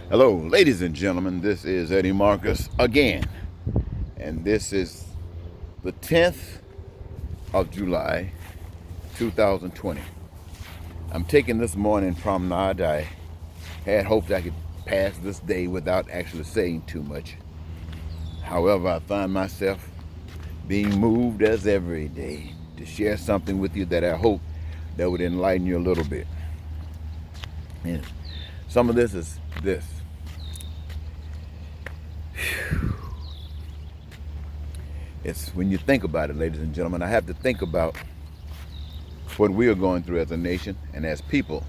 Hello, ladies and gentlemen. This is Eddie Marcus again, and this is the 10th of July, 2020. I'm taking this morning promenade. I had hoped I could pass this day without actually saying too much. However, I find myself being moved as every day to share something with you that I hope that would enlighten you a little bit. And some of this is this. It's when you think about it, ladies and gentlemen, I have to think about what we are going through as a nation and as people.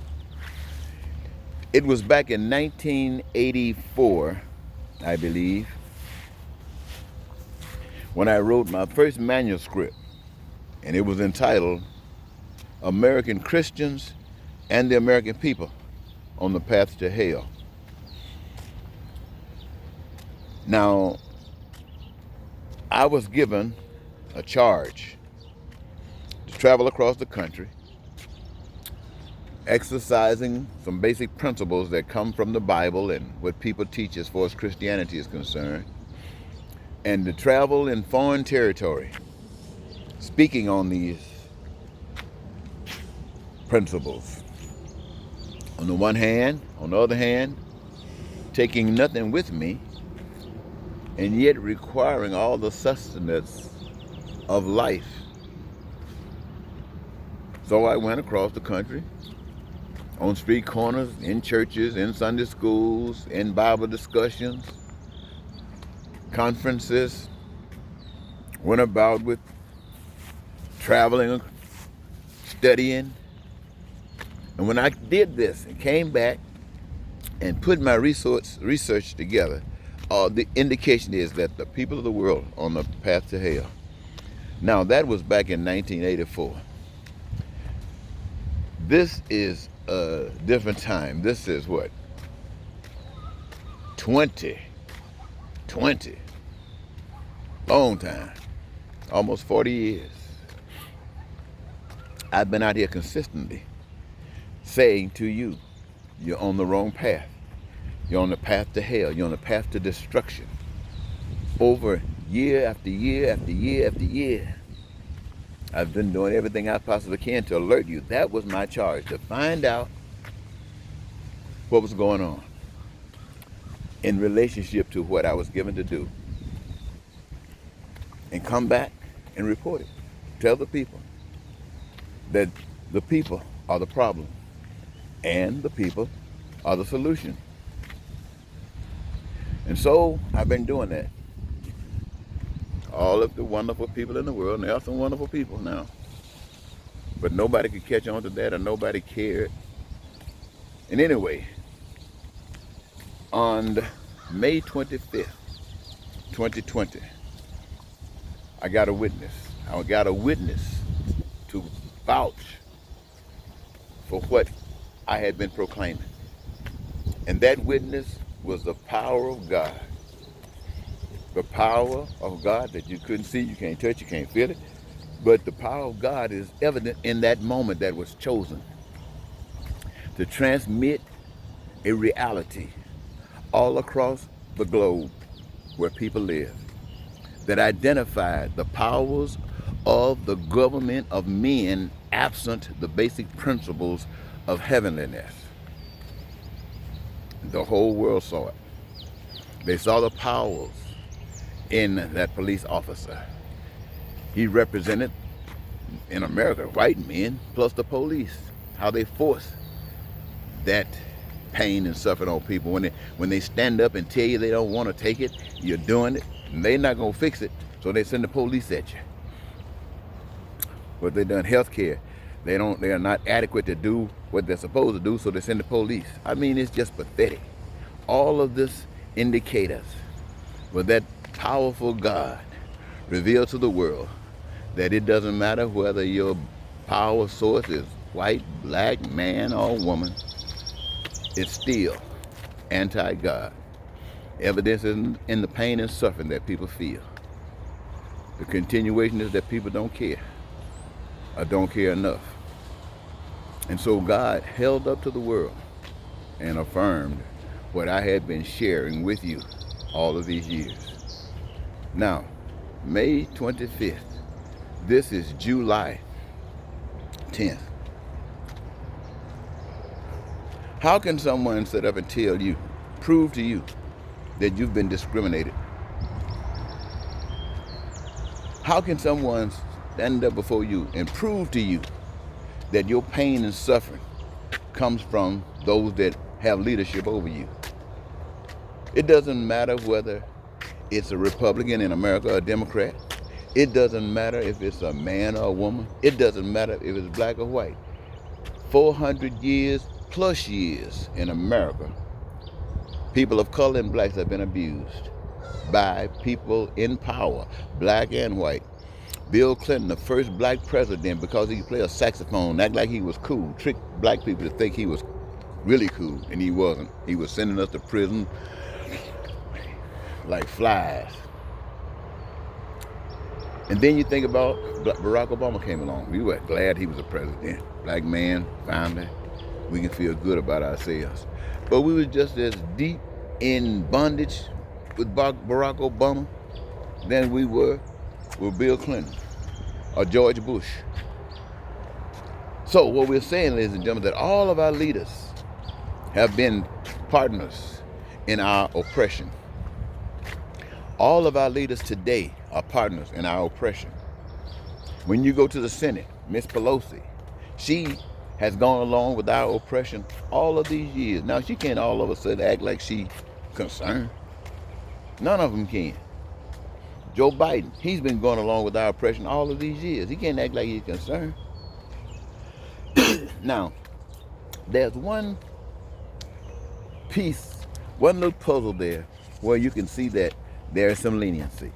It was back in 1984, I believe, when I wrote my first manuscript, and it was entitled American Christians and the American People on the Path to Hell. Now, I was given a charge to travel across the country, exercising some basic principles that come from the Bible and what people teach as far as Christianity is concerned, and to travel in foreign territory, speaking on these principles. On the one hand, on the other hand, taking nothing with me, and yet requiring all the sustenance of life. So I went across the country, on street corners, in churches, in Sunday schools, in Bible discussions, conferences, went about with traveling, studying. And when I did this and came back and put my research together, the indication is that the people of the world are on the path to hell. Now, that was back in 1984. This is a different time. This is what? 20. Long time. Almost 40 years. I've been out here consistently saying to you, you're on the wrong path. You're on the path to hell. You're on the path to destruction. Over year after year after year after year, I've been doing everything I possibly can to alert you. That was my charge, to find out what was going on in relationship to what I was given to do. And come back and report it. Tell the people that the people are the problem and the people are the solution. And so I've been doing that. All of the wonderful people in the world, and there are some wonderful people now, but nobody could catch on to that, or nobody cared. And anyway, on May 25th, 2020, I got a witness. I got a witness to vouch for what I had been proclaiming. And that witness was the power of God. The power of God that you couldn't see, you can't touch, you can't feel it. But the power of God is evident in that moment that was chosen to transmit a reality all across the globe where people live that identified the powers of the government of men absent the basic principles of heavenliness. The whole world saw it. They saw the powers in that police officer. He represented, in America, white men plus the police. How they force that pain and suffering on people. When they stand up and tell you they don't want to take it, you're doing it, and they're not going to fix it, so they send the police at you. But they done healthcare. They are not adequate to do what they're supposed to do, so they send the police. I mean, it's just pathetic. All of this indicators with that powerful God revealed to the world that it doesn't matter whether your power source is white, black, man, or woman, it's still anti-God. Evidence is in the pain and suffering that people feel. The continuation is that people don't care, or don't care enough. And so God held up to the world and affirmed what I had been sharing with you all of these years. Now, May 25th, this is July 10th. How can someone sit up and tell you, prove to you that you've been discriminated? How can someone stand up before you and prove to you that your pain and suffering comes from those that have leadership over you? It doesn't matter whether it's a Republican in America or a Democrat. It doesn't matter if it's a man or a woman. It doesn't matter if it's black or white. 400 years plus years in America, people of color and blacks have been abused by people in power, black and white. Bill Clinton, the first black president, because he could play a saxophone, act like he was cool, tricked black people to think he was really cool, and he wasn't. He was sending us to prison like flies. And then you think about Barack Obama came along. We were glad he was a president. Black man, finally, we can feel good about ourselves. But we were just as deep in bondage with Barack Obama than we were with Bill Clinton or George Bush. So what we're saying, ladies and gentlemen, that all of our leaders have been partners in our oppression. All of our leaders today are partners in our oppression. When you go to the Senate, Miss Pelosi, she has gone along with our oppression all of these years. Now, she can't all of a sudden act like she's concerned. None of them can. Joe Biden, he's been going along with our oppression all of these years. He can't act like he's concerned. Now, there's one piece, one little puzzle there where you can see that there is some leniency,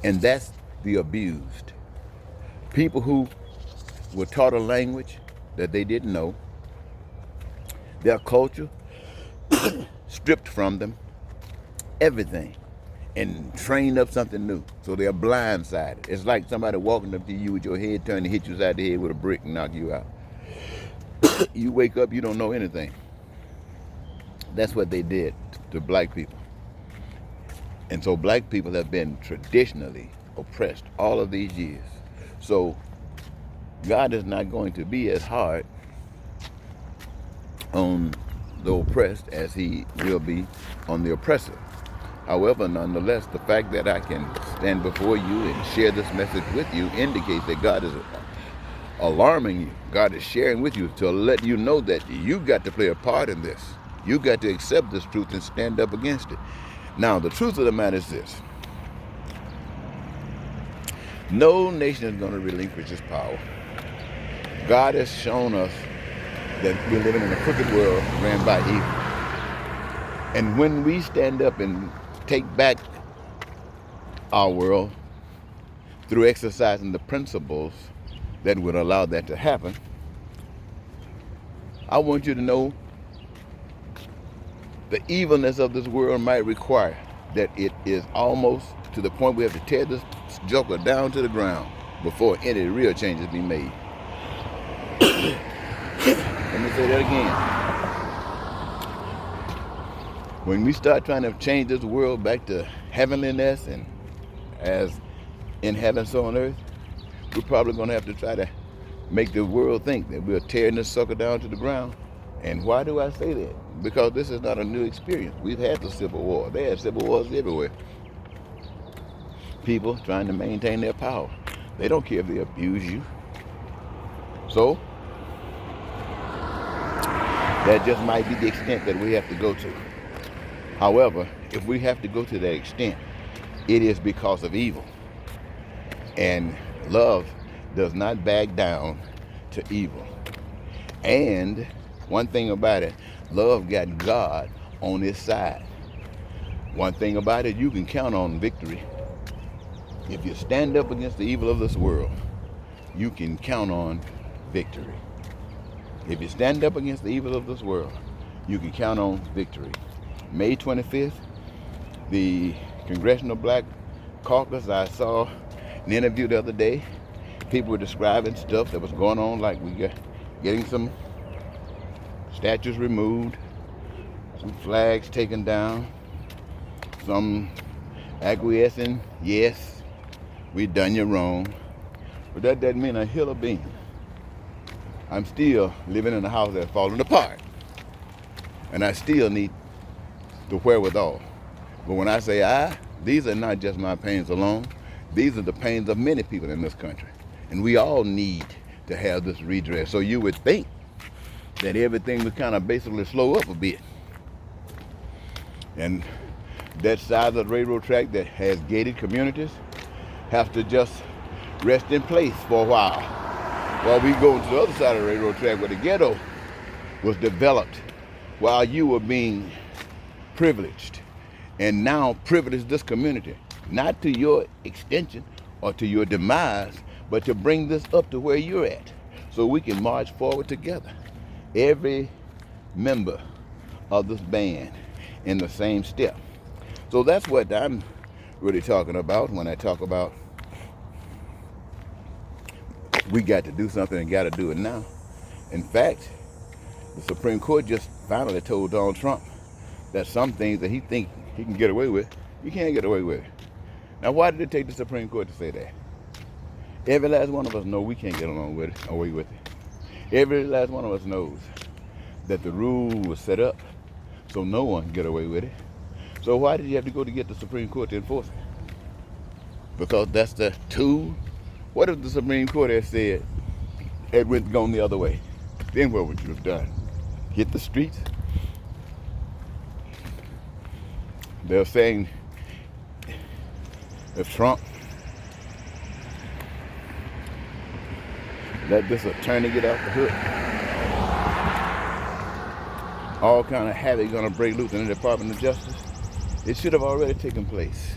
and that's the abused. People who were taught a language that they didn't know, their culture stripped from them, everything, and trained up something new. So they're blindsided. It's like somebody walking up to you with your head turned and hit you upside the head with a brick and knock you out. You wake up, you don't know anything. That's what they did to black people. And so black people have been traditionally oppressed all of these years. So God is not going to be as hard on the oppressed as he will be on the oppressor. However, nonetheless, the fact that I can stand before you and share this message with you indicates that God is alarming you. God is sharing with you to let you know that you got to play a part in this. You got to accept this truth and stand up against it. Now, the truth of the matter is this. No nation is going to relinquish its power. God has shown us that we're living in a crooked world ran by evil. And when we stand up and take back our world through exercising the principles that would allow that to happen, I want you to know the evilness of this world might require that it is almost to the point we have to tear this joker down to the ground before any real changes be made. Let me say that again. When we start trying to change this world back to heavenliness and as in heaven so on earth, we're probably going to have to try to make the world think that we're tearing this sucker down to the ground. And why do I say that? Because this is not a new experience. We've had the Civil War. They had civil wars everywhere. People trying to maintain their power. They don't care if they abuse you. So, that just might be the extent that we have to go to. However, if we have to go to that extent, it is because of evil. And love does not back down to evil. And one thing about it, love got God on its side. One thing about it, you can count on victory. If you stand up against the evil of this world, you can count on victory. If you stand up against the evil of this world, you can count on victory. May 25th, the Congressional Black Caucus, I saw an interview the other day. People were describing stuff that was going on, like we got getting some statues removed, some flags taken down, some acquiescing, yes, we done you wrong, but that doesn't mean a hill of beans. I'm still living in a house that's falling apart, and I still need the wherewithal. But when I say these are not just my pains alone. These are the pains of many people in this country. And we all need to have this redress. So you would think that everything would kind of basically slow up a bit. And that side of the railroad track that has gated communities have to just rest in place for a while we go to the other side of the railroad track where the ghetto was developed while you were being privileged. And now privilege this community, not to your extension or to your demise, but to bring this up to where you're at so we can march forward together. Every member of this band in the same step. So that's what I'm really talking about when I talk about we got to do something and got to do it now. In fact, the Supreme Court just finally told Donald Trump that some things that he thinks he can get away with, you can't get away with it. Now, why did it take the Supreme Court to say that? Every last one of us know we can't get away with it. Every last one of us knows that the rule was set up so no one can get away with it. So why did you have to go to get the Supreme Court to enforce it? Because that's the tool. What if the Supreme Court had said it went gone the other way? Then what would you have done? Hit the streets? They're saying if Trump let this attorney get off the hook, all kind of havoc gonna break loose in the Department of Justice. It should have already taken place.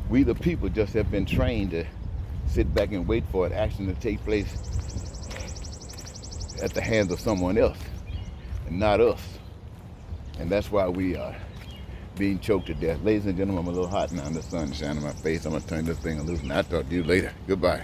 We the people just have been trained to sit back and wait for an action to take place at the hands of someone else and not us. And that's why we are being choked to death. Ladies and gentlemen, I'm a little hot now. The sun shining in my face. I'm going to turn this thing loose, and I'll talk to you later. Goodbye.